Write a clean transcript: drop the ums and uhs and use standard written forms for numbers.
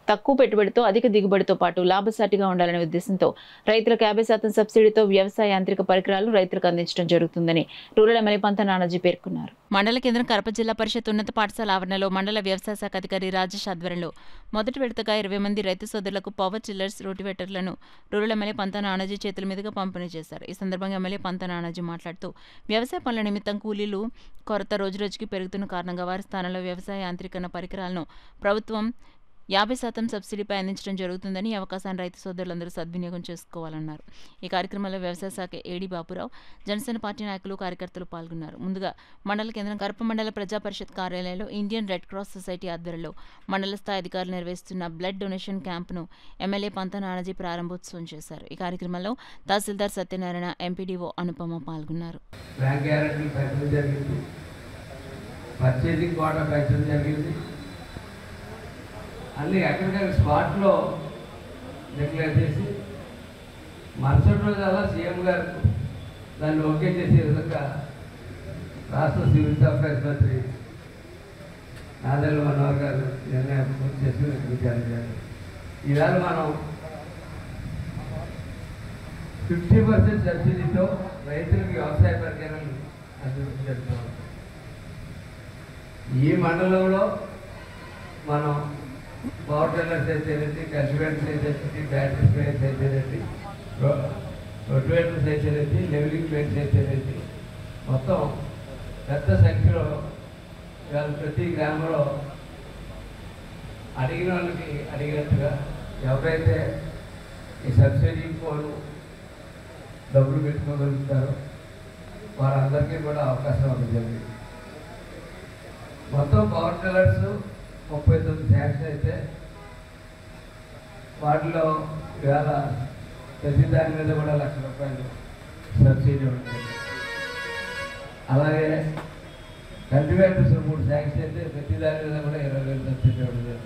తక్కువ పెట్టుబడితో అధిక దిగుబడితో పాటు లాభసాటిగా ఉండాలనే ఉద్దేశంతో రైతులకు 50% సబ్సిడీతో వ్యవసాయ యాంత్రిక పరికరాలు రైతులకు అందించడం జరుగుతుందని రూరల్ ఎమ్మెల్యే పంత నానాజీ పేర్కొన్నారు. మండల కేంద్రం కడప జిల్లా పరిషత్ ఉన్నత పాఠశాల ఆవరణలో మండల వ్యవసాయ శాఖ అధికారి రాజేష్ ఆధ్వర్యంలో మొదటి విడతగా 20 మంది రైతు సోదరులకు పవర్ చిల్లర్స్, రోటివేటర్లను రూరల్ ఎమ్మెల్యే పంత నానాజీ చేతుల మీదుగా పంపిణీ చేశారు. ఈ సందర్భంగా ఎమ్మెల్యే పంత నానాజీ మాట్లాడుతూ వ్యవసాయ పనుల నిమిత్తం కూలీలు కొరత రోజురోజుకి పెరుగుతున్న కారణంగా వారి స్థానంలో వ్యవసాయ యాంత్రీకరణ పరికరాలను ప్రభుత్వం 50% సబ్సిడీపై అందించడం జరుగుతుందని ఈ అవకాశాన్ని రైతు సోదరులందరూ సద్వినియోగం చేసుకోవాలన్నారు. ఈ కార్యక్రమంలో వ్యవసాయ శాఖ ఏడీ బాపురావు, జనసేన పార్టీ నాయకులు, కార్యకర్తలు పాల్గొన్నారు. ముందుగా మండల కేంద్రం కడప మండల ప్రజా పరిషత్ కార్యాలయంలో ఇండియన్ రెడ్ క్రాస్ సొసైటీ ఆధ్వర్యంలో మండల స్థాయి అధికారులు నిర్వహిస్తున్న బ్లడ్ డొనేషన్ క్యాంపును ఎమ్మెల్యే పంత నానాజీ ప్రారంభోత్సవం చేశారు. ఈ కార్యక్రమంలో తహసీల్దార్ సత్యనారాయణ, ఎంపీడీఓ అనుపమ పాల్గొన్నారు. అన్నీ ఎక్కడికక్కడ స్పాట్లో డిక్లేర్ చేసి మరుసటి రోజు అలా సీఎం గారు దాన్ని ఓకే చేసే విధంగా రాష్ట్ర సివిల్ సప్లైస్ మంత్రి నాదెళ్ల మనోహర్ గారు నిర్ణయం చేసి విచారించారు. ఈవేళ మనం 50% సబ్సిడీతో రైతులకు వ్యవసాయ పరికరాలు అందించడం. ఈ మండలంలో మనం పవర్ టిల్లర్స్ అయితేనండి, కల్టివేటర్స్ అయితేనండి, బ్యాటరీ స్ప్రేయర్స్ అయితేనండి, రొటివేటర్స్ అయితేనండి, లెవెలింగ్ ప్లేట్స్ అయితేనండి, మొత్తం పెద్ద సంఖ్యలో ఇవాళ ప్రతి గ్రామంలో అడిగిన వాళ్ళకి అడిగినట్టుగా ఎవరైతే ఈ సబ్సిడీ ఫోన్ డబ్బులు పెట్టుకోగలుగుతారో వారందరికీ కూడా అవకాశం ఉంటుంది. మొత్తం పవర్ టిల్లర్స్ 39 శాంక్షన్ అయితే వాటిలో ఇవాళ ప్రతి దాని మీద కూడా ₹1,00,000 సబ్సిడీ ఉంటుంది. అలాగే కల్టివేటర్స్ 3 శాంక్షన్ అయితే ప్రతి దాని మీద కూడా 20,000 సబ్సిడీ ఉంటుంది.